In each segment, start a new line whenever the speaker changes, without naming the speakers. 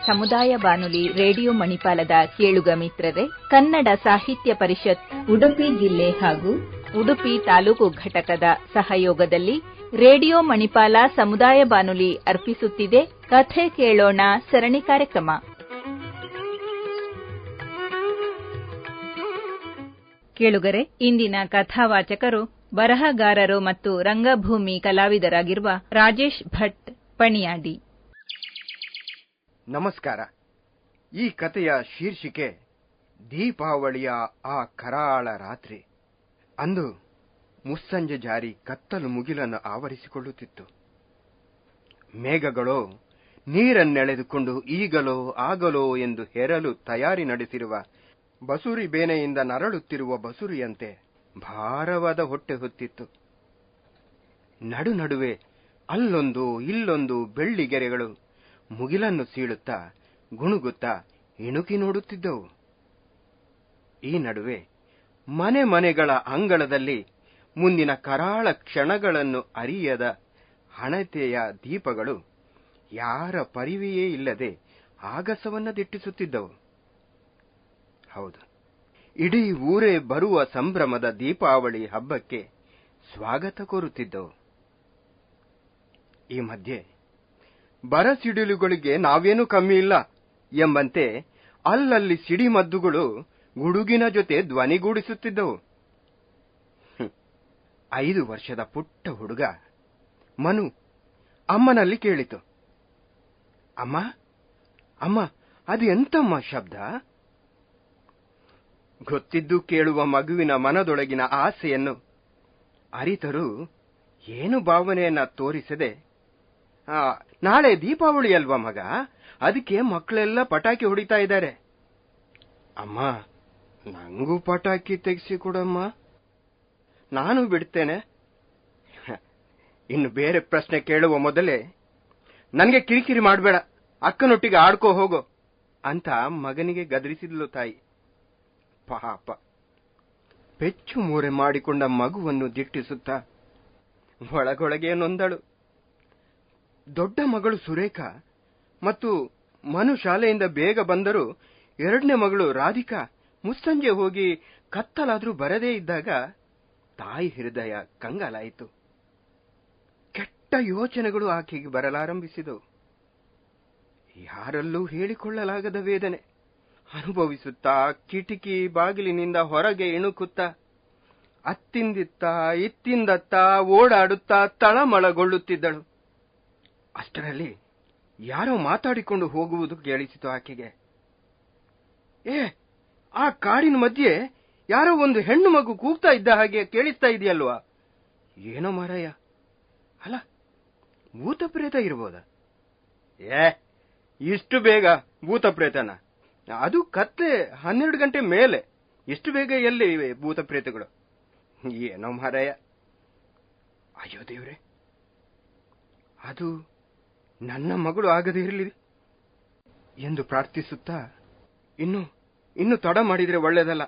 ಸಮುದಾಯ ಬಾನುಲಿ ರೇಡಿಯೋ ಮಣಿಪಾಲದ ಕೇಳುಗ ಮಿತ್ರರೇ, ಕನ್ನಡ ಸಾಹಿತ್ಯ ಪರಿಷತ್ ಉಡುಪಿ ಜಿಲ್ಲೆ ಹಾಗೂ ಉಡುಪಿ ತಾಲೂಕು ಘಟಕದ ಸಹಯೋಗದಲ್ಲಿ ರೇಡಿಯೋ ಮಣಿಪಾಲ ಸಮುದಾಯ ಬಾನುಲಿ ಅರ್ಪಿಸುತ್ತಿದೆ ಕಥೆ ಕೇಳೋಣ ಸರಣಿ ಕಾರ್ಯಕ್ರಮ. ಕೇಳುಗರೆ, ಇಂದಿನ ಕಥಾವಾಚಕರು ಬರಹಗಾರರು ಮತ್ತು ರಂಗಭೂಮಿ ಕಲಾವಿದರಾಗಿರುವ ರಾಜೇಶ್ ಭಟ್ ಪಣಿಯಾಡಿ.
ನಮಸ್ಕಾರ. ಈ ಕಥೆಯ ಶೀರ್ಷಿಕೆ ದೀಪಾವಳಿಯ ಆ ಕರಾಳ ರಾತ್ರಿ. ಅಂದು ಮುಸ್ಸಂಜೆ ಜಾರಿ ಕತ್ತಲು ಮುಗಿಲನ್ನು ಆವರಿಸಿಕೊಳ್ಳುತ್ತಿತ್ತು. ಮೇಘಗಳು ನೀರನ್ನೆಳೆದುಕೊಂಡು ಈಗಲೋ ಆಗಲೋ ಎಂದು ಹೆರಲು ತಯಾರಿ ನಡೆಸಿರುವ ಬಸುರಿ ಬೇನೆಯಿಂದ ನರಳುತ್ತಿರುವ ಬಸುರಿಯಂತೆ ಭಾರವಾದ ಹೊಟ್ಟೆ ಹೊತ್ತಿತ್ತು. ನಡುವೆ ಅಲ್ಲೊಂದು ಇಲ್ಲೊಂದು ಬೆಳ್ಳಿಗೆರೆಗಳು ಮುಗಿಲನ್ನು ಸೀಳುತ್ತಾ ಗುಣುಗುತ್ತಾ ಇಣುಕಿ ನೋಡುತ್ತಿದ್ದವು. ಈ ನಡುವೆ ಮನೆಗಳ ಅಂಗಳದಲ್ಲಿ ಮುಂದಿನ ಕರಾಳ ಕ್ಷಣಗಳನ್ನು ಅರಿಯದ ಹಣತೆಯ ದೀಪಗಳು ಯಾರ ಪರಿವೆಯೇ ಇಲ್ಲದೆ ಆಗಸವನ್ನ ದಿಟ್ಟಿಸುತ್ತಿದ್ದವು. ಹೌದು, ಇಡೀ ಊರೇ ಬರುವ ಸಂಭ್ರಮದ ದೀಪಾವಳಿ ಹಬ್ಬಕ್ಕೆ ಸ್ವಾಗತ ಕೋರುತ್ತಿದ್ದವು. ಈ ಮಧ್ಯೆ ಬರಸಿಡಿಲುಗಳಿಗೆ ನಾವೇನೂ ಕಮ್ಮಿ ಇಲ್ಲ ಎಂಬಂತೆ ಅಲ್ಲಲ್ಲಿ ಸಿಡಿಮದ್ದುಗಳು ಗುಡುಗಿನ ಜೊತೆ ಧ್ವನಿಗೂಡಿಸುತ್ತಿದ್ದವು. 5 ವರ್ಷದ ಪುಟ್ಟ ಹುಡುಗ ಮನು ಅಮ್ಮನಲ್ಲಿ ಕೇಳಿತು, ಅಮ್ಮ ಅಮ್ಮ ಅದು ಎಂತಮ್ಮ ಶಬ್ದ? ಗೊತ್ತಿದ್ದು ಕೇಳುವ ಮಗುವಿನ ಮನದೊಳಗಿನ ಆಸೆಯನ್ನು ಅರಿತರೂ ಏನು ಭಾವನೆಯನ್ನ ತೋರಿಸದೆ, ನಾಳೆ ದೀಪಾವಳಿ ಅಲ್ವಾ ಮಗ, ಅದಕ್ಕೆ ಮಕ್ಕಳೆಲ್ಲ ಪಟಾಕಿ ಹೊಡಿತಾ ಇದ್ದಾರೆ. ಅಮ್ಮ, ನಂಗೂ ಪಟಾಕಿ ತೆಗೆಸಿಕೊಡಮ್ಮ, ನಾನು ಬಿಡ್ತೇನೆ. ಇನ್ನು ಬೇರೆ ಪ್ರಶ್ನೆ ಕೇಳುವ ಮೊದಲೇ ನನಗೆ ಕಿರಿಕಿರಿ ಮಾಡಬೇಡ, ಅಕ್ಕನೊಟ್ಟಿಗೆ ಆಡ್ಕೋ ಹೋಗೋ ಅಂತ ಮಗನಿಗೆ ಗದರಿಸಿದ್ಲು ತಾಯಿ. ಪಾಪ, ಪೆಚ್ಚು ಮೂರೆ ಮಾಡಿಕೊಂಡ ಮಗುವನ್ನು ದಿಟ್ಟಿಸುತ್ತಾ ಒಳಗೊಳಗೆ ನೊಂದಳು. ದೊಡ್ಡ ಮಗಳು ಸುರೇಖಾ ಮತ್ತು ಮನು ಶಾಲೆಯಿಂದ ಬೇಗ ಬಂದರೂ 2ನೇ ಮಗಳು ರಾಧಿಕಾ ಮುಸ್ಸಂಜೆ ಹೋಗಿ ಕತ್ತಲಾದ್ರೂ ಬರದೇ ಇದ್ದಾಗ ತಾಯಿ ಹೃದಯ ಕಂಗಾಲಾಯಿತು. ಕೆಟ್ಟ ಯೋಚನೆಗಳು ಆಕೆಗೆ ಬರಲಾರಂಭಿಸಿದವು. ಯಾರಲ್ಲೂ ಹೇಳಿಕೊಳ್ಳಲಾಗದ ವೇದನೆ ಅನುಭವಿಸುತ್ತಾ ಕಿಟಕಿ ಬಾಗಿಲಿನಿಂದ ಹೊರಗೆ ಇಣುಕುತ್ತಾ ಅತ್ತಿಂದಿತ್ತ ಇತ್ತಿಂದತ್ತ ಓಡಾಡುತ್ತಾ ತಳಮಳಗೊಳ್ಳುತ್ತಿದ್ದಳು. ಅಷ್ಟರಲ್ಲಿ ಯಾರೋ ಮಾತಾಡಿಕೊಂಡು ಹೋಗುವುದು ಕೇಳಿಸಿತು ಆಕೆಗೆ. ಆ ಕಾಡಿನ ಮಧ್ಯೆ ಯಾರೋ ಒಂದು ಹೆಣ್ಣು ಮಗು ಕೂಗ್ತಾ ಇದ್ದ ಹಾಗೆ ಕೇಳಿಸ್ತಾ ಇದೆಯಲ್ವಾ? ಏನೋ ಮಾರಾಯ, ಅಲ್ಲ ಭೂತ ಪ್ರೇತ ಇರ್ಬೋದ? ಇಷ್ಟು ಬೇಗ ಭೂತ ಪ್ರೇತನ? ಅದು ಕತ್ತೆ 12 ಗಂಟೆ ಮೇಲೆ, ಇಷ್ಟು ಬೇಗ ಎಲ್ಲಿ ಇವೆ ಭೂತ ಪ್ರೇತಗಳು? ಏನೋ ಮಾರಾಯ. ಅಯ್ಯೋ ದೇವ್ರೆ, ಅದು ನನ್ನ ಮಗಳು ಆಗದೇ ಇರಲಿ ಎಂದು ಪ್ರಾರ್ಥಿಸುತ್ತಾ ಇನ್ನು ತಡ ಮಾಡಿದ್ರೆ ಒಳ್ಳೆಯದಲ್ಲ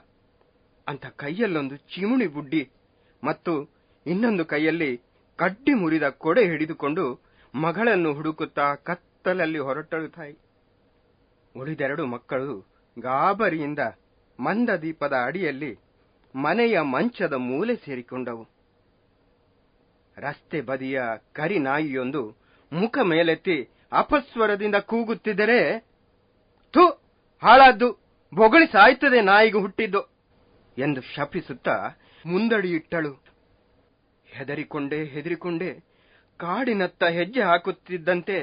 ಅಂತ ಕೈಯಲ್ಲೊಂದು ಚಿಮುಣಿ ಬುಡ್ಡಿ ಮತ್ತು ಇನ್ನೊಂದು ಕೈಯಲ್ಲಿ ಕಡ್ಡಿ ಮುರಿದ ಕೊಡೆ ಹಿಡಿದುಕೊಂಡು ಮಗಳನ್ನು ಹುಡುಕುತ್ತಾ ಕತ್ತಲಲ್ಲಿ ಹೊರಟಳು ತಾಯಿ. ಉಳಿದೆರಡು ಮಕ್ಕಳು ಗಾಬರಿಯಿಂದ ಮಂದ ದೀಪದ ಅಡಿಯಲ್ಲಿ ಮನೆಯ ಮಂಚದ ಮೂಲೆ ಸೇರಿಕೊಂಡವು. ರಸ್ತೆ ಬದಿಯ ಕರಿ ನಾಯಿಯೊಂದು ಮುಖ ಮೇಲೆತ್ತಿ ಅಪಸ್ವರದಿಂದ ಕೂಗುತ್ತಿದ್ದರೆ, ಥು, ಹಾಳಾದ್ದು, ಬೊಗಳಿ ಸಾಯ್ತದೆ ನಾಯಿಗೆ ಹುಟ್ಟಿದ್ದು ಎಂದು ಶಪಿಸುತ್ತಾ ಮುಂದಡಿಯಿಟ್ಟಳು. ಹೆದರಿಕೊಂಡೇ ಕಾಡಿನತ್ತ ಹೆಜ್ಜೆ ಹಾಕುತ್ತಿದ್ದಂತೆ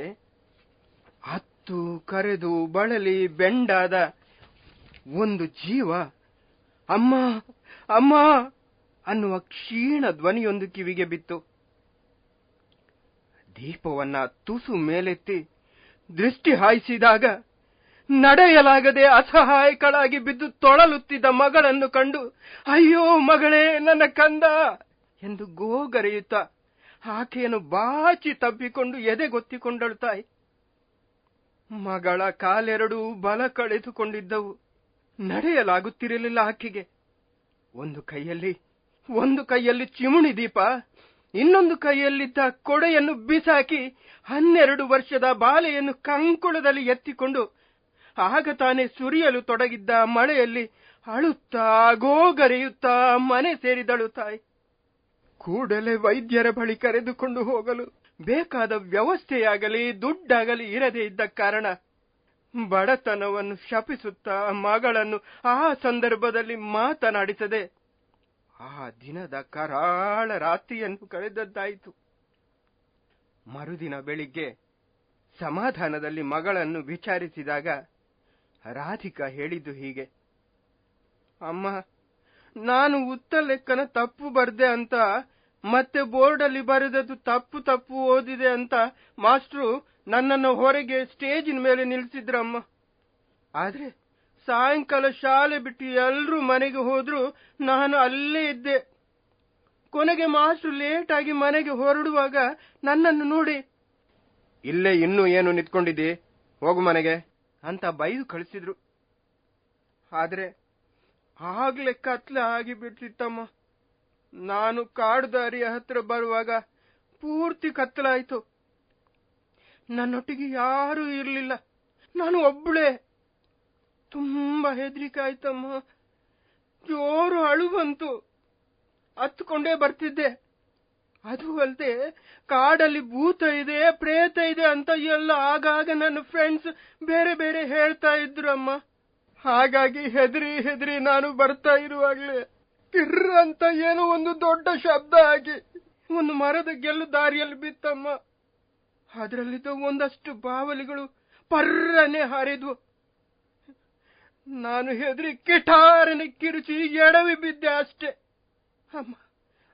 ಹತ್ತು ಕರೆದು ಬಳಲಿ ಬೆಂಡಾದ ಒಂದು ಜೀವ ಅಮ್ಮ ಅಮ್ಮ ಅನ್ನುವ ಕ್ಷೀಣ ಧ್ವನಿಯೊಂದು ಕಿವಿಗೆ ಬಿತ್ತು. ದೀಪವನ್ನ ತುಸು ಮೇಲೆತ್ತಿ ದೃಷ್ಟಿ ಹಾಯಿಸಿದಾಗ ನಡೆಯಲಾಗದೆ ಅಸಹಾಯಕಳಾಗಿ ಬಿದ್ದು ತೊಳಲುತ್ತಿದ್ದ ಮಗಳನ್ನು ಕಂಡು, ಅಯ್ಯೋ ಮಗಳೇ ನನ್ನ ಕಂದ ಎಂದು ಗೋಗರೆಯುತ್ತ ಆಕೆಯನ್ನು ಬಾಚಿ ತಬ್ಬಿಕೊಂಡು ಎದೆಗೊತ್ತಿಕೊಂಡಳು ತಾಯಿ. ಮಗಳ ಕಾಲೆರಡೂ ಬಲ ಕಳೆದುಕೊಂಡಿದ್ದವು. ನಡೆಯಲಾಗುತ್ತಿರಲಿಲ್ಲ ಆಕೆಗೆ. ಒಂದು ಕೈಯಲ್ಲಿ ಚಿಮುಣಿ ದೀಪ, ಇನ್ನೊಂದು ಕೈಯಲ್ಲಿದ್ದ ಕೊಡೆಯನ್ನು ಬಿಸಾಕಿ 12 ವರ್ಷದ ಬಾಲೆಯನ್ನು ಕಂಕುಳದಲ್ಲಿ ಎತ್ತಿಕೊಂಡು ಆಗ ತಾನೇ ಸುರಿಯಲು ತೊಡಗಿದ್ದ ಮಳೆಯಲ್ಲಿ ಅಳುತ್ತಾ ಗೋಗರೆಯುತ್ತಾ ಮನೆ ಸೇರಿದಳು ತಾಯಿ. ಕೂಡಲೇ ವೈದ್ಯರ ಬಳಿ ಕರೆದುಕೊಂಡು ಹೋಗಲು ಬೇಕಾದ ವ್ಯವಸ್ಥೆಯಾಗಲಿ ದುಡ್ಡಾಗಲಿ ಇರದೇ ಇದ್ದ ಕಾರಣ ಬಡತನವನ್ನು ಶಪಿಸುತ್ತಾ ಮಗಳನ್ನು ಆ ಸಂದರ್ಭದಲ್ಲಿ ಮಾತನಾಡಿಸದೆ ಆ ದಿನದ ಕರಾಳ ರಾತ್ರಿಯನ್ನು ಕಳೆದದ್ದಾಯಿತು. ಮರುದಿನ ಬೆಳಿಗ್ಗೆ ಸಮಾಧಾನದಲ್ಲಿ ಮಗಳನ್ನು ವಿಚಾರಿಸಿದಾಗ ರಾಧಿಕಾ ಹೇಳಿದ್ದು ಹೀಗೆ: ಅಮ್ಮ, ನಾನು ಉತ್ತ ಲೆಕ್ಕನ ತಪ್ಪು ಬರ್ದೆ ಅಂತ ಮತ್ತೆ ಬೋರ್ಡಲ್ಲಿ ಬರೆದದ್ದು ತಪ್ಪು ಓದಿದೆ ಅಂತ ಮಾಸ್ಟ್ರು ನನ್ನನ್ನು ಹೊರಗೆ ಸ್ಟೇಜಿನ ಮೇಲೆ ನಿಲ್ಲಿಸಿದ್ರಮ್ಮ. ಆದ್ರೆ ಸಾಯಂಕಾಲ ಶಾಲೆ ಬಿಟ್ಟು ಎಲ್ರೂ ಮನೆಗೆ ಹೋದ್ರು ನಾನು ಅಲ್ಲೇ ಇದ್ದೆ. ಕೊನೆಗೆ ಮಾಸ್ಟ್ರು ಲೇಟ್ ಆಗಿ ಮನೆಗೆ ಹೊರಡುವಾಗ ನನ್ನನ್ನು ನೋಡಿ, ಇಲ್ಲೇ ಇನ್ನೂ ಏನು ನಿಂತ್ಕೊಂಡಿದ್ದಿ, ಹೋಗು ಮನೆಗೆ ಅಂತ ಬೈದು ಕಳಿಸಿದ್ರು. ಆದ್ರೆ ಆಗ್ಲೇ ಕತ್ಲೆ ಆಗಿಬಿಟ್ಟಿತ್ತಮ್ಮ. ನಾನು ಕಾಡುದಾರಿಯ ಹತ್ರ ಬರುವಾಗ ಪೂರ್ತಿ ಕತ್ತಲಾಯ್ತು. ನನ್ನೊಟ್ಟಿಗೆ ಯಾರೂ ಇರಲಿಲ್ಲ, ನಾನು ಒಬ್ಬಳೇ. ತುಂಬಾ ಹೆದರಿಕೆ ಆಯ್ತಮ್ಮ. ಜೋರು ಅಳು ಬಂತು. ಹತ್ಕೊಂಡೇ ಬರ್ತಿದ್ದೆ. ಅದು ಅಲ್ಲದೆ ಕಾಡಲ್ಲಿ ಭೂತ ಇದೆ, ಪ್ರೇತ ಇದೆ ಅಂತ ಎಲ್ಲ ಆಗಾಗ ನನ್ನ ಫ್ರೆಂಡ್ಸ್ ಬೇರೆ ಬೇರೆ ಹೇಳ್ತಾ ಇದ್ರು ಅಮ್ಮ. ಹಾಗಾಗಿ ಹೆದರಿ ನಾನು ಬರ್ತಾ ಇರುವಾಗ್ಲೇ ಕಿರ್ರ ಅಂತ ಏನೋ ಒಂದು ದೊಡ್ಡ ಶಬ್ದ ಆಗಿ ಒಂದು ಮರದ ಗೆಲ್ಲು ದಾರಿಯಲ್ಲಿ ಬಿತ್ತಮ್ಮ. ಅದರಲ್ಲಿದ್ದ ಒಂದಷ್ಟು ಬಾವಲಿಗಳು ಪರ್ರನೆ ಹಾರಿದ್ವು. ನಾನು ಹೆದರಿ ಕಿಟಾರನೆ ಕಿರುಚಿ ಎಡವಿ ಬಿದ್ದೆ ಅಷ್ಟೆ.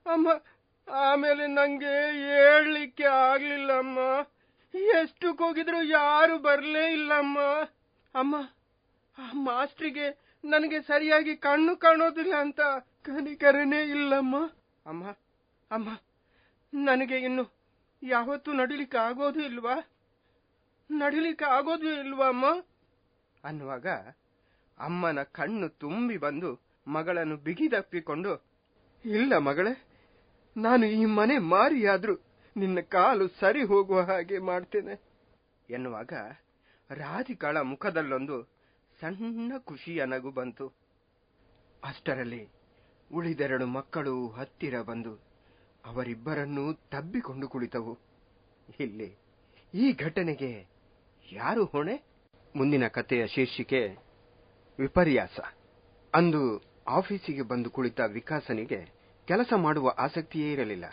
ಅಮ್ಮ, ಆಮೇಲೆ ನಂಗೆ ಹೇಳಲಿಕ್ಕೆ ಆಗ್ಲಿಲ್ಲಮ್ಮ. ಎಷ್ಟು ಕೂಗಿದ್ರು ಯಾರು ಬರ್ಲೇ ಇಲ್ಲಮ್ಮ. ಅಮ್ಮ, ಆ ಮಾಸ್ಟ್ರಿಗೆ ನನಗೆ ಸರಿಯಾಗಿ ಕಣ್ಣು ಕಾಣೋದಿಲ್ಲ ಅಂತ ಕನಿಕರನೇ ಇಲ್ಲಮ್ಮ. ಅಮ್ಮ, ನನಗೆ ಇನ್ನು ಯಾವತ್ತೂ ನಡಿಲಿಕ್ಕೆ ಆಗೋದು ಇಲ್ವಾ ಅಮ್ಮ ಅನ್ನುವಾಗ ಅಮ್ಮನ ಕಣ್ಣು ತುಂಬಿ ಬಂದು ಮಗಳನ್ನು ಬಿಗಿದಪ್ಪಿಕೊಂಡು, ಇಲ್ಲ ಮಗಳೇ, ನಾನು ಈ ಮನೆ ಮಾರಿಯಾದ್ರೂ ನಿನ್ನ ಕಾಲು ಸರಿ ಹೋಗುವ ಹಾಗೆ ಮಾಡ್ತೇನೆ ಎನ್ನುವಾಗ ರಾಧಿಕಾಳ ಮುಖದಲ್ಲೊಂದು ಸಣ್ಣ ಖುಷಿಯ ನಗು ಬಂತು. ಅಷ್ಟರಲ್ಲಿ ಉಳಿದೆರಡು ಮಕ್ಕಳು ಹತ್ತಿರ ಬಂದು ಅವರಿಬ್ಬರನ್ನೂ ತಬ್ಬಿಕೊಂಡು ಕುಳಿತವು. ಇಲ್ಲಿ ಈ ಘಟನೆಗೆ ಯಾರು ಹೊಣೆ? ಮುಂದಿನ ಕಥೆಯ ಶೀರ್ಷಿಕೆ ವಿಪರ್ಯಾಸ. ಅಂದು ಆಫೀಸಿಗೆ ಬಂದು ಕುಳಿತ ವಿಕಾಸನಿಗೆ ಕೆಲಸ ಮಾಡುವ ಆಸಕ್ತಿಯೇ ಇರಲಿಲ್ಲ.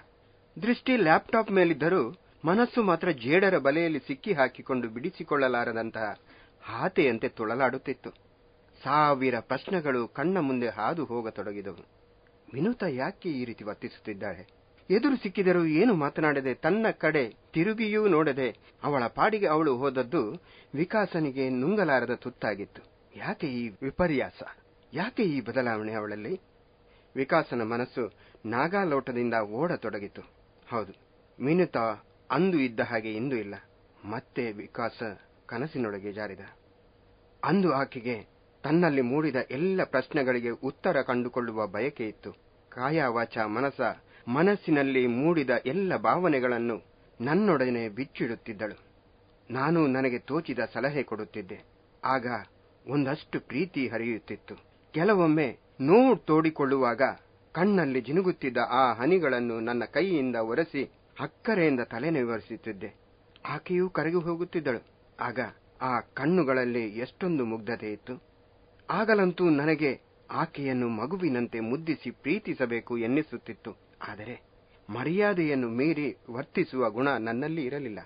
ದೃಷ್ಟಿ ಲ್ಯಾಪ್ಟಾಪ್ ಮೇಲಿದ್ದರೂ ಮನಸ್ಸು ಮಾತ್ರ ಜೇಡರ ಬಲೆಯಲ್ಲಿ ಸಿಕ್ಕಿ ಹಾಕಿಕೊಂಡು ಬಿಡಿಸಿಕೊಳ್ಳಲಾರದಂತಹ ಹಾತೆಯಂತೆ ತುಳಲಾಡುತ್ತಿತ್ತು. 1000 ಪ್ರಶ್ನೆಗಳು ಕಣ್ಣ ಮುಂದೆ ಹಾದು ಹೋಗತೊಡಗಿದವು. ವಿನುತಾ ಯಾಕೆ ಈ ರೀತಿ ವರ್ತಿಸುತ್ತಿದ್ದಾಳೆ? ಎದುರು ಸಿಕ್ಕಿದರೂ ಏನು ಮಾತನಾಡದೆ ತನ್ನ ಕಡೆ ತಿರುಗಿಯೂ ನೋಡದೆ ಅವಳ ಪಾಡಿಗೆ ಅವಳು ಹೋದದ್ದು ವಿಕಾಸನಿಗೆ ನುಂಗಲಾರದ ತುತ್ತಾಗಿತ್ತು. ಯಾಕೆ ಈ ವಿಪರ್ಯಾಸ? ಯಾಕೆ ಈ ಬದಲಾವಣೆ ಅವಳಲ್ಲಿ? ವಿಕಾಸನ ಮನಸ್ಸು ನಾಗಾಲೋಟದಿಂದ ಓಡತೊಡಗಿತು. ಹೌದು, ವಿನುತಾ ಅಂದು ಇದ್ದ ಹಾಗೆ ಇಂದು ಇಲ್ಲ. ಮತ್ತೆ ವಿಕಾಸ ಕನಸಿನೊಳಗೆ ಜಾರಿದ. ಅಂದು ಆಕೆಗೆ ತನ್ನಲ್ಲಿ ಮೂಡಿದ ಎಲ್ಲ ಪ್ರಶ್ನೆಗಳಿಗೆ ಉತ್ತರ ಕಂಡುಕೊಳ್ಳುವ ಬಯಕೆ ಇತ್ತು. ಕಾಯ ವಾಚ ಮನಸ್ಸಿನಲ್ಲಿ ಮೂಡಿದ ಎಲ್ಲ ಭಾವನೆಗಳನ್ನು ನನ್ನೊಡನೆ ಬಿಚ್ಚಿಡುತ್ತಿದ್ದಳು. ನಾನು ನನಗೆ ತೋಚಿದ ಸಲಹೆ ಕೊಡುತ್ತಿದ್ದೆ. ಆಗ ಒಂದಷ್ಟು ಪ್ರೀತಿ ಹರಿಯುತ್ತಿತ್ತು. ಕೆಲವೊಮ್ಮೆ ನೋವು ತೋಡಿಕೊಳ್ಳುವಾಗ ಕಣ್ಣಲ್ಲಿ ಜಿನುಗುತ್ತಿದ್ದ ಆ ಹನಿಗಳನ್ನು ನನ್ನ ಕೈಯಿಂದ ಒರೆಸಿ ಅಕ್ಕರೆಯಿಂದ ತಲೆ ನಿವರಿಸುತ್ತಿದ್ದೆ. ಆಕೆಯೂ ಕರಗಿ ಹೋಗುತ್ತಿದ್ದಳು. ಆಗ ಆ ಕಣ್ಣುಗಳಲ್ಲಿ ಎಷ್ಟೊಂದು ಮುಗ್ಧತೆ ಇತ್ತು. ಆಗಲಂತೂ ನನಗೆ ಆಕೆಯನ್ನು ಮಗುವಿನಂತೆ ಮುದ್ದಿಸಿ ಪ್ರೀತಿಸಬೇಕು ಎನ್ನಿಸುತ್ತಿತ್ತು. ಆದರೆ ಮರ್ಯಾದೆಯನ್ನು ಮೀರಿ ವರ್ತಿಸುವ ಗುಣ ನನ್ನಲ್ಲಿ ಇರಲಿಲ್ಲ.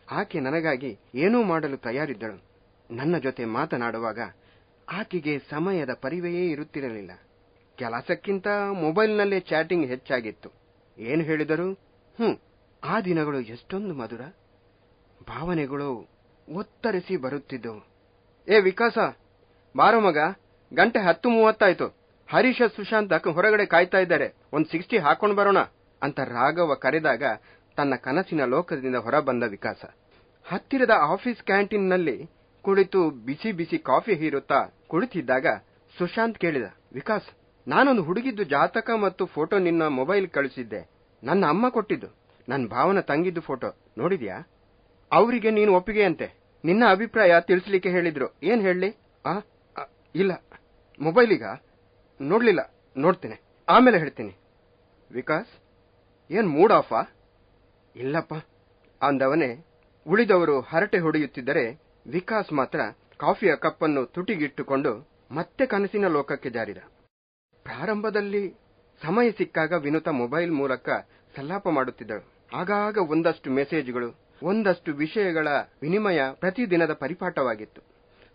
ಆಕೆ ನನಗಾಗಿ ಏನೂ ಮಾಡಲು ತಯಾರಿದ್ದಳು. ನನ್ನ ಜೊತೆ ಮಾತನಾಡುವಾಗ ಆಕೆಗೆ ಸಮಯದ ಪರಿವೆಯೇ ಇರುತ್ತಿರಲಿಲ್ಲ. ಕೆಲಸಕ್ಕಿಂತ ಮೊಬೈಲ್ನಲ್ಲೇ ಚಾಟಿಂಗ್ ಹೆಚ್ಚಾಗಿತ್ತು. ಏನು ಹೇಳಿದರು? ಆ ದಿನಗಳು ಎಷ್ಟೊಂದು ಮಧುರ. ಭಾವನೆಗಳು ಒತ್ತರಿಸಿ ಬರುತ್ತಿದ್ದವು. ಏ ವಿಕಾಸ, ಬಾರೋ ಮಗ, ಗಂಟೆ 10:30 ಹರೀಶ ಸುಶಾಂತ್ ಹೊರಗಡೆ ಕಾಯ್ತಾ ಇದ್ದಾರೆ, ಒಂದು 60 ಹಾಕೊಂಡು ಬರೋಣ ಅಂತ ರಾಘವ ಕರೆದಾಗ ತನ್ನ ಕನಸಿನ ಲೋಕದಿಂದ ಹೊರಬಂದ ವಿಕಾಸ ಹತ್ತಿರದ ಆಫೀಸ್ ಕ್ಯಾಂಟೀನ್ನಲ್ಲಿ ಕುಳಿತು ಬಿಸಿ ಬಿಸಿ ಕಾಫಿ ಹೀರುತ್ತಾ ಕುಳಿತಿದ್ದಾಗ ಸುಶಾಂತ್ ಕೇಳಿದ, ವಿಕಾಸ್, ನಾನೊಂದು ಹುಡುಗಿದ್ದು ಜಾತಕ ಮತ್ತು ಫೋಟೋ ನಿನ್ನ ಮೊಬೈಲ್ ಕಳಿಸಿದ್ದೆ. ನನ್ನ ಅಮ್ಮ ಕೊಟ್ಟಿದ್ದು. ನನ್ನ ಭಾವನ ತಂಗಿದ್ದು ಫೋಟೋ ನೋಡಿದ್ಯಾ? ಅವರಿಗೆ ನೀನು ಒಪ್ಪಿಗೆ ಅಂತೆ. ನಿನ್ನ ಅಭಿಪ್ರಾಯ ತಿಳಿಸ್ಲಿಕ್ಕೆ ಹೇಳಿದ್ರು. ಏನ್ ಹೇಳಲಿ? ಇಲ್ಲ, ಮೊಬೈಲಿಗ ನೋಡ್ಲಿಲ್ಲ, ನೋಡ್ತೇನೆ, ಆಮೇಲೆ ಹೇಳ್ತೀನಿ. ವಿಕಾಸ್, ಏನ್ ಮೂಡ್ ಆಫಾ? ಇಲ್ಲಪ್ಪ ಅಂದವನೇ ಉಳಿದವರು ಹರಟೆ ಹೊಡೆಯುತ್ತಿದ್ದರೆ ವಿಕಾಸ್ ಮಾತ್ರ ಕಾಫಿಯ ಕಪ್ಪನ್ನು ತುಟಿಗಿಟ್ಟುಕೊಂಡು ಮತ್ತೆ ಕನಸಿನ ಲೋಕಕ್ಕೆ ಜಾರಿದ. ಪ್ರಾರಂಭದಲ್ಲಿ ಸಮಯ ಸಿಕ್ಕಾಗ ವಿನುತಾ ಮೊಬೈಲ್ ಮೂಲಕ ಸಲ್ಲಾಪ ಮಾಡುತ್ತಿದ್ದಳು. ಆಗಾಗ ಒಂದಷ್ಟು ಮೆಸೇಜ್ಗಳು, ಒಂದಷ್ಟು ವಿಷಯಗಳ ವಿನಿಮಯ ಪ್ರತಿದಿನದ ಪರಿಪಾಠವಾಗಿತ್ತು.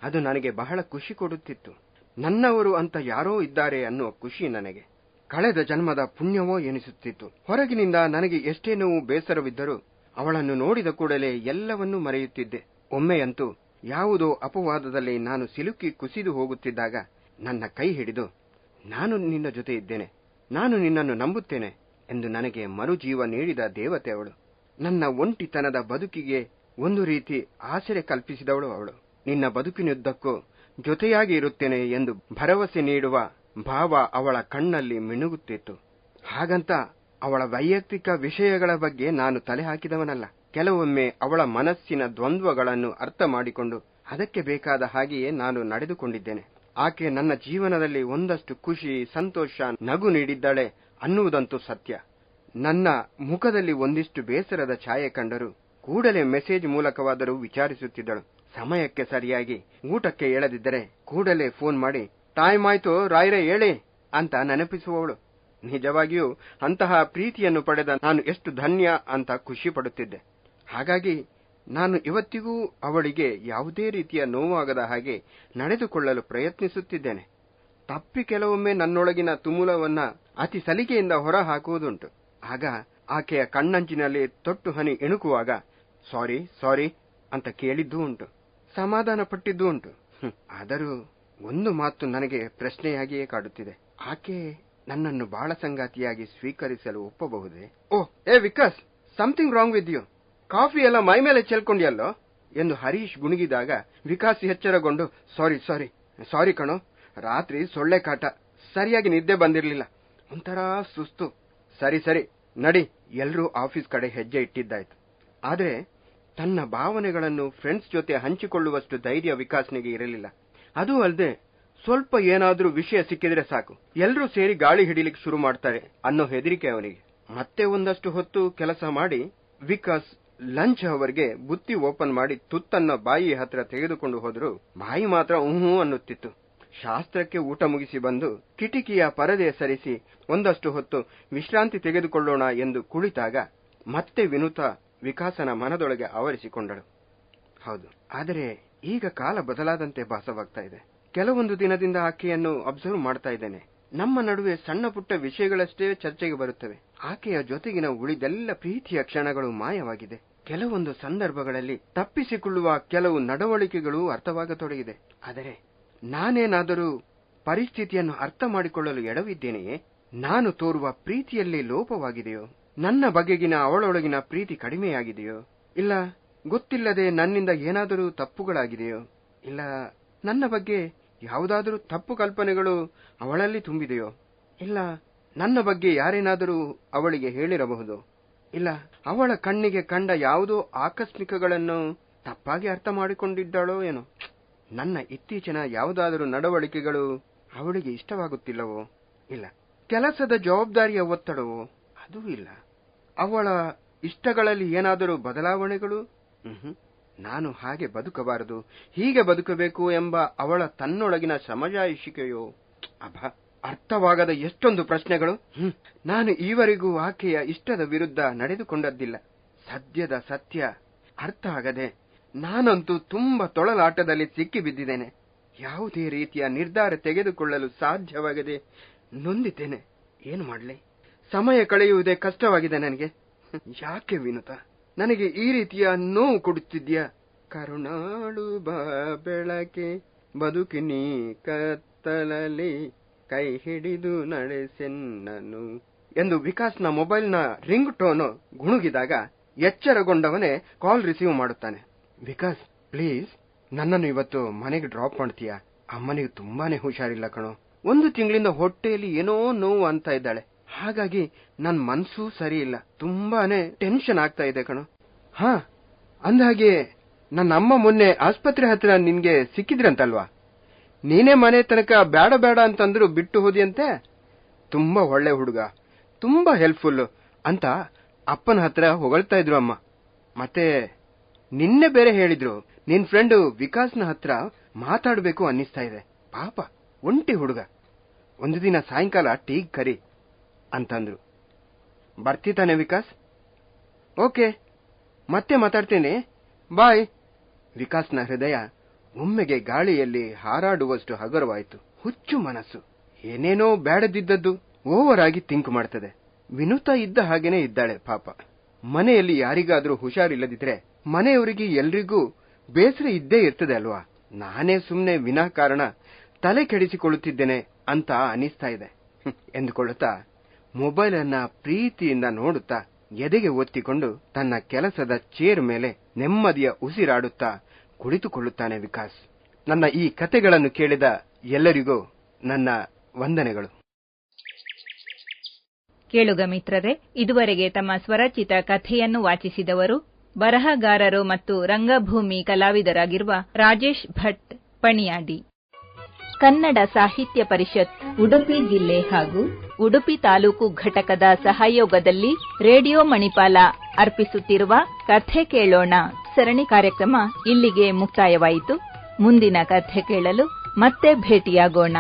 ಅದು ನನಗೆ ಬಹಳ ಖುಷಿ ಕೊಡುತ್ತಿತ್ತು. ನನ್ನವರು ಅಂತ ಯಾರೋ ಇದ್ದಾರೆ ಅನ್ನುವ ಖುಷಿ ನನಗೆ ಕಳೆದ ಜನ್ಮದ ಪುಣ್ಯವೋ ಎನಿಸುತ್ತಿತ್ತು. ಹೊರಗಿನಿಂದ ನನಗೆ ಎಷ್ಟೇ ನೋವು ಬೇಸರವಿದ್ದರೂ ಅವಳನ್ನು ನೋಡಿದ ಕೂಡಲೇ ಎಲ್ಲವನ್ನೂ ಮರೆಯುತ್ತಿದ್ದೆ. ಒಮ್ಮೆಯಂತೂ ಯಾವುದೋ ಅಪವಾದದಲ್ಲಿ ನಾನು ಸಿಲುಕಿ ಕುಸಿದು ಹೋಗುತ್ತಿದ್ದಾಗ ನನ್ನ ಕೈ ಹಿಡಿದು, ನಾನು ನಿನ್ನ ಜೊತೆ ಇದ್ದೇನೆ, ನಾನು ನಿನ್ನನ್ನು ನಂಬುತ್ತೇನೆ ಎಂದು ನನಗೆ ಮರುಜೀವ ನೀಡಿದ ದೇವತೆ ಅವಳು. ನನ್ನ ಒಂಟಿತನದ ಬದುಕಿಗೆ ಒಂದು ರೀತಿ ಆಸರೆ ಕಲ್ಪಿಸಿದವಳು ಅವಳು. ನಿನ್ನ ಬದುಕಿನುದ್ದಕ್ಕೂ ಜೊತೆಯಾಗಿ ಇರುತ್ತೇನೆ ಎಂದು ಭರವಸೆ ನೀಡುವ ಭಾವ ಅವಳ ಕಣ್ಣಲ್ಲಿ ಮಿನುಗುತ್ತಿತ್ತು. ಹಾಗಂತ ಅವಳ ವೈಯಕ್ತಿಕ ವಿಷಯಗಳ ಬಗ್ಗೆ ನಾನು ತಲೆ ಹಾಕಿದವನಲ್ಲ. ಕೆಲವೊಮ್ಮೆ ಅವಳ ಮನಸ್ಸಿನ ದ್ವಂದ್ವಗಳನ್ನು ಅರ್ಥ ಮಾಡಿಕೊಂಡು ಅದಕ್ಕೆ ಬೇಕಾದ ಹಾಗೆಯೇ ನಾನು ನಡೆದುಕೊಂಡಿದ್ದೇನೆ. ಆಕೆ ನನ್ನ ಜೀವನದಲ್ಲಿ ಒಂದಷ್ಟು ಖುಷಿ, ಸಂತೋಷ, ನಗು ನೀಡಿದ್ದಾಳೆ ಅನ್ನುವುದಂತೂ ಸತ್ಯ. ನನ್ನ ಮುಖದಲ್ಲಿ ಒಂದಿಷ್ಟು ಬೇಸರದ ಛಾಯೆ ಕಂಡರೂ ಕೂಡಲೇ ಮೆಸೇಜ್ ಮೂಲಕವಾದರೂ ವಿಚಾರಿಸುತ್ತಿದ್ದಳು. ಸಮಯಕ್ಕೆ ಸರಿಯಾಗಿ ಊಟಕ್ಕೆ ಏಳದಿದ್ದರೆ ಕೂಡಲೇ ಫೋನ್ ಮಾಡಿ, ಟೈಮ್ ಆಯ್ತು ರಾಯ್ರೆ ಹೇಳಿ ಅಂತ ನೆನಪಿಸುವವಳು. ನಿಜವಾಗಿಯೂ ಅಂತಹ ಪ್ರೀತಿಯನ್ನು ಪಡೆದ ನಾನು ಎಷ್ಟು ಧನ್ಯ ಅಂತ ಖುಷಿ ಪಡುತ್ತಿದ್ದೆ. ಹಾಗಾಗಿ ನಾನು ಇವತ್ತಿಗೂ ಅವಳಿಗೆ ಯಾವುದೇ ರೀತಿಯ ನೋವಾಗದ ಹಾಗೆ ನಡೆದುಕೊಳ್ಳಲು ಪ್ರಯತ್ನಿಸುತ್ತಿದ್ದೇನೆ. ತಪ್ಪಿ ಕೆಲವೊಮ್ಮೆ ನನ್ನೊಳಗಿನ ತುಮುಲವನ್ನ ಅತಿ ಸಲಿಗೆಯಿಂದ ಹೊರ ಹಾಕುವುದುಂಟು. ಆಗ ಆಕೆಯ ಕಣ್ಣಂಚಿನಲ್ಲಿ ತೊಟ್ಟು ಹನಿ ಇಣುಕುವಾಗ ಸಾರಿ ಸಾರಿ ಅಂತ ಕೇಳಿದ್ದೂ ಉಂಟು, ಸಮಾಧಾನ ಪಟ್ಟಿದ್ದೂ ಉಂಟು. ಆದರೂ ಒಂದು ಮಾತು ನನಗೆ ಪ್ರಶ್ನೆಯಾಗಿಯೇ ಕಾಡುತ್ತಿದೆ. ಆಕೆ ನನ್ನನ್ನು ಬಾಳ ಸಂಗಾತಿಯಾಗಿ ಸ್ವೀಕರಿಸಲು ಒಪ್ಪಬಹುದೇ? ಏ Vikas, something wrong with you. Coffee ಎಲ್ಲ ಮೈ ಮೇಲೆ ಚೆಲ್ಕೊಂಡಿಯಲ್ಲೋ ಎಂದು ಹರೀಶ್ ಗುಣುಗಿದಾಗ ವಿಕಾಸ್ ಎಚ್ಚರಗೊಂಡು, ಸಾರಿ ಸಾರಿ ಸಾರಿ ಕಣೋ, ರಾತ್ರಿ ಸೊಳ್ಳೆ ಕಾಟ, ಸರಿಯಾಗಿ ನಿದ್ದೆ ಬಂದಿರಲಿಲ್ಲ, ಒಂಥರ ಸುಸ್ತು. ಸರಿ ಸರಿ ನಡಿ, ಎಲ್ರೂ ಆಫೀಸ್ ಕಡೆ ಹೆಜ್ಜೆ ಇಟ್ಟಿದ್ದಾಯ್ತು. ಆದ್ರೆ ತನ್ನ ಭಾವನೆಗಳನ್ನು ಫ್ರೆಂಡ್ಸ್ ಜೊತೆ ಹಂಚಿಕೊಳ್ಳುವಷ್ಟು ಧೈರ್ಯ ವಿಕಾಸ್ನಿಗೆ ಇರಲಿಲ್ಲ. ಅದೂ ಅಲ್ಲದೆ ಸ್ವಲ್ಪ ಏನಾದ್ರೂ ವಿಷಯ ಸಿಕ್ಕಿದ್ರೆ ಸಾಕು, ಎಲ್ರೂ ಸೇರಿ ಗಾಳಿ ಹಿಡಿಲಿಕ್ಕೆ ಶುರು ಮಾಡ್ತಾರೆ ಅನ್ನೋ ಹೆದರಿಕೆ ಅವನಿಗೆ. ಮತ್ತೆ ಒಂದಷ್ಟು ಹೊತ್ತು ಕೆಲಸ ಮಾಡಿ ವಿಕಾಸ್ ಲಂಚ್ ಅವರ್ಗೆ ಬುತ್ತಿ ಓಪನ್ ಮಾಡಿ ತುತ್ತನ್ನ ಬಾಯಿ ಹತ್ರ ತೆಗೆದುಕೊಂಡು ಹೋದ್ರು ಬಾಯಿ ಮಾತ್ರ ಊಹೂ ಅನ್ನುತ್ತಿತ್ತು. ಶಾಸ್ತ್ರಕ್ಕೆ ಊಟ ಮುಗಿಸಿ ಬಂದು ಕಿಟಿಕಿಯ ಪರದೆ ಸರಿಸಿ ಒಂದಷ್ಟು ಹೊತ್ತು ವಿಶ್ರಾಂತಿ ತೆಗೆದುಕೊಳ್ಳೋಣ ಎಂದು ಕುಳಿತಾಗ ಮತ್ತೆ ವಿನುತಾ ವಿಕಾಸನ ಮನದೊಳಗೆ ಆವರಿಸಿಕೊಂಡಳು. ಹೌದು, ಆದರೆ ಈಗ ಕಾಲ ಬದಲಾದಂತೆ ಭಾಸವಾಗ್ತಾ ಇದೆ. ಕೆಲವೊಂದು ದಿನದಿಂದ ಆಕೆಯನ್ನು ಅಬ್ಸರ್ವ್ ಮಾಡ್ತಾ ಇದ್ದೇನೆ. ನಮ್ಮ ನಡುವೆ ಸಣ್ಣ ಪುಟ್ಟ ವಿಷಯಗಳಷ್ಟೇ ಚರ್ಚೆಗೆ ಬರುತ್ತವೆ. ಆಕೆಯ ಜೊತೆಗಿನ ಉಳಿದೆಲ್ಲ ಪ್ರೀತಿಯ ಕ್ಷಣಗಳು ಮಾಯವಾಗಿದೆ. ಕೆಲವೊಂದು ಸಂದರ್ಭಗಳಲ್ಲಿ ತಪ್ಪಿಸಿಕೊಳ್ಳುವ ಕೆಲವು ನಡವಳಿಕೆಗಳು ಅರ್ಥವಾಗತೊಡಗಿದೆ. ಆದರೆ ನಾನೇನಾದರೂ ಪರಿಸ್ಥಿತಿಯನ್ನು ಅರ್ಥ ಮಾಡಿಕೊಳ್ಳಲು ಎಡವಿದ್ದೇನೆಯೇ? ನಾನು ತೋರುವ ಪ್ರೀತಿಯಲ್ಲಿ ಲೋಪವಾಗಿದೆಯೋ? ನನ್ನ ಬಗೆಗಿನ ಅವಳೊಳಗಿನ ಪ್ರೀತಿ ಕಡಿಮೆಯಾಗಿದೆಯೋ? ಇಲ್ಲ ಗೊತ್ತಿಲ್ಲದೆ ನನ್ನಿಂದ ಏನಾದರೂ ತಪ್ಪುಗಳಾಗಿದೆಯೋ? ಇಲ್ಲ ನನ್ನ ಬಗ್ಗೆ ಯಾವುದಾದರೂ ತಪ್ಪು ಕಲ್ಪನೆಗಳು ಅವಳಲ್ಲಿ ತುಂಬಿದೆಯೋ? ಇಲ್ಲ ನನ್ನ ಬಗ್ಗೆ ಯಾರೇನಾದರೂ ಅವಳಿಗೆ ಹೇಳಿರಬಹುದು. ಇಲ್ಲ ಅವಳ ಕಣ್ಣಿಗೆ ಕಂಡ ಯಾವುದೋ ಆಕಸ್ಮಿಕಗಳನ್ನು ತಪ್ಪಾಗಿ ಅರ್ಥ ಮಾಡಿಕೊಂಡಿದ್ದಾಳೋ ಏನೋ. ನನ್ನ ಇತ್ತೀಚಿನ ಯಾವುದಾದರೂ ನಡವಳಿಕೆಗಳು ಅವಳಿಗೆ ಇಷ್ಟವಾಗುತ್ತಿಲ್ಲವೋ? ಇಲ್ಲ ಕೆಲಸದ ಜವಾಬ್ದಾರಿಯ ಒತ್ತಡವೋ? ಅದೂ ಇಲ್ಲ. ಅವಳ ಇಷ್ಟಗಳಲ್ಲಿ ಏನಾದರೂ ಬದಲಾವಣೆಗಳು? ನಾನು ಹಾಗೆ ಬದುಕಬಾರದು, ಹೀಗೆ ಬದುಕಬೇಕು ಎಂಬ ಅವಳ ತನ್ನೊಳಗಿನ ಸಮಜಾಯಿಷಿಕೆಯೋ? ಅರ್ಥವಾಗದ ಎಷ್ಟೊಂದು ಪ್ರಶ್ನೆಗಳು. ನಾನು ಈವರೆಗೂ ಆಕೆಯ ಇಷ್ಟದ ವಿರುದ್ಧ ನಡೆದುಕೊಂಡದ್ದಿಲ್ಲ. ಸದ್ಯದ ಸತ್ಯ ಅರ್ಥ ಆಗದೆ ನಾನಂತೂ ತುಂಬಾ ತೊಳಲಾಟದಲ್ಲಿ ಸಿಕ್ಕಿ ಬಿದ್ದಿದ್ದೇನೆ. ಯಾವುದೇ ರೀತಿಯ ನಿರ್ಧಾರ ತೆಗೆದುಕೊಳ್ಳಲು ಸಾಧ್ಯವಾಗದೆ ನೊಂದಿದ್ದೇನೆ. ಏನು ಮಾಡಲಿ? ಸಮಯ ಕಳೆಯುವುದೇ ಕಷ್ಟವಾಗಿದೆ ನನಗೆ. ಯಾಕೆ ವಿನುತಾ ನನಗೆ ಈ ರೀತಿಯ ನೋವು ಕೊಡುತ್ತಿದ್ಯಾ? ಕರುಣಾಳು ಬಾ ಬೆಳಕೆ ಬದುಕಿನಿ ಕತ್ತಲಲ್ಲಿ ಕೈ ಹಿಡಿದು ನಡೆಸೆನ್ನನು ಎಂದು ವಿಕಾಸ್ನ ಮೊಬೈಲ್ನ ರಿಂಗ್ ಟೋನ್ ಗುಣುಗಿದಾಗ ಎಚ್ಚರಗೊಂಡವನೇ ಕಾಲ್ ರಿಸೀವ್ ಮಾಡುತ್ತಾನೆ. ವಿಕಾಸ್ ಪ್ಲೀಸ್, ನನ್ನನ್ನು ಇವತ್ತು ಮನೆಗೆ ಡ್ರಾಪ್ ಮಾಡ್ತೀಯಾ? ಅಮ್ಮನಿಗೆ ತುಂಬಾನೇ ಹುಷಾರಿಲ್ಲ ಕಣೋ. 1 ತಿಂಗಳಿಂದ ಹೊಟ್ಟೆಯಲ್ಲಿ ಏನೋ ನೋವು ಅಂತ ಇದ್ದಾಳೆ. ಹಾಗಾಗಿ ನನ್ ಮನ್ಸೂ ಸರಿ ಇಲ್ಲ. ತುಂಬಾನೇ ಟೆನ್ಷನ್ ಆಗ್ತಾ ಇದೆ ಕಣೋ. ಅಂದಹಾಗೆ ನನ್ನ ಅಮ್ಮ ಮೊನ್ನೆ ಆಸ್ಪತ್ರೆ ಹತ್ರ ನಿನ್ಗೆ ಸಿಕ್ಕಿದ್ರಂತಲ್ವಾ? ನೀನೇ ಮನೆ ತನಕ ಬೇಡ ಬೇಡ ಅಂತಂದ್ರು ಬಿಟ್ಟು ಹೋದಿಯಂತೆ. ತುಂಬಾ ಒಳ್ಳೆ ಹುಡುಗ, ತುಂಬಾ ಹೆಲ್ಪ್ಫುಲ್ ಅಂತ ಅಪ್ಪನ ಹತ್ರ ಹೊಗಳ್ತಾ ಇದ್ರು ಅಮ್ಮ. ಮತ್ತೆ ನಿನ್ನೆ ಬೇರೆ ಹೇಳಿದ್ರು, ನಿನ್ ಫ್ರೆಂಡ್ ವಿಕಾಸ್ನ ಹತ್ರ ಮಾತಾಡಬೇಕು ಅನ್ನಿಸ್ತಾ ಇದೆ. ಪಾಪ ಒಂಟಿ ಹುಡುಗ, ಒಂದು ದಿನ ಸಾಯಂಕಾಲ ಟೀಗ್ ಕರಿ ಅಂತಂದ್ರು. ಬರ್ತಿತಾನೆ ವಿಕಾಸ್? ಓಕೆ, ಮತ್ತೆ ಮಾತಾಡ್ತೇನೆ, ಬಾಯ್. ವಿಕಾಸ್ನ ಹೃದಯ ಒಮ್ಮೆಗೆ ಗಾಳಿಯಲ್ಲಿ ಹಾರಾಡುವಷ್ಟು ಹಗರವಾಯಿತು. ಹುಚ್ಚು ಮನಸ್ಸು ಏನೇನೋ ಬೇಡದಿದ್ದದ್ದು ಓವರ್ ಆಗಿ ಥಿಂಕ್ ಮಾಡ್ತದೆ. ವಿನುತಾ ಇದ್ದ ಹಾಗೇನೆ ಇದ್ದಾಳೆ ಪಾಪ. ಮನೆಯಲ್ಲಿ ಯಾರಿಗಾದ್ರೂ ಹುಷಾರಿಲ್ಲದಿದ್ರೆ ಮನೆಯವರಿಗೆ ಎಲ್ರಿಗೂ ಬೇಸರ ಇದ್ದೇ ಇರ್ತದೆ ಅಲ್ವಾ? ನಾನೇ ಸುಮ್ನೆ ವಿನಾಕಾರಣ ತಲೆ ಕೆಡಿಸಿಕೊಳ್ಳುತ್ತಿದ್ದೇನೆ ಅಂತ ಅನಿಸ್ತಾ ಇದೆ ಎಂದುಕೊಳ್ಳುತ್ತಾ ಮೊಬೈಲ್ ಅನ್ನ ಪ್ರೀತಿಯಿಂದ ನೋಡುತ್ತಾ ಎದೆಗೆ ಒತ್ತಿಕೊಂಡು ತನ್ನ ಕೆಲಸದ ಚೇರ್ ಮೇಲೆ ನೆಮ್ಮದಿಯ ಉಸಿರಾಡುತ್ತಾ ಕುಳಿತುಕೊಳ್ಳುತ್ತಾನೆ ವಿಕಾಸ್. ನನ್ನ ಈ ಕತೆಗಳನ್ನು ಕೇಳಿದ ಎಲ್ಲರಿಗೂ ನನ್ನ ವಂದನೆಗಳು.
ಕೇಳುಗ ಮಿತ್ರರೇ, ಇದುವರೆಗೆ ತಮ್ಮ ಸ್ವರಚಿತ ಕಥೆಯನ್ನು ವಾಚಿಸಿದವರು ಬರಹಗಾರರು ಮತ್ತು ರಂಗಭೂಮಿ ಕಲಾವಿದರಾಗಿರುವ ರಾಜೇಶ್ ಭಟ್ ಪಣಿಯಾಡಿ. ಕನ್ನಡ ಸಾಹಿತ್ಯ ಪರಿಷತ್ ಉಡುಪಿ ಜಿಲ್ಲೆ ಹಾಗೂ ಉಡುಪಿ ತಾಲೂಕು ಘಟಕದ ಸಹಯೋಗದಲ್ಲಿ ರೇಡಿಯೋ ಮಣಿಪಾಲ ಅರ್ಪಿಸುತ್ತಿರುವ ಕಥೆ ಕೇಳೋಣ ಸರಣಿ ಕಾರ್ಯಕ್ರಮ ಇಲ್ಲಿಗೆ ಮುಕ್ತಾಯವಾಯಿತು. ಮುಂದಿನ ಕಥೆ ಕೇಳಲು ಮತ್ತೆ ಭೇಟಿಯಾಗೋಣ.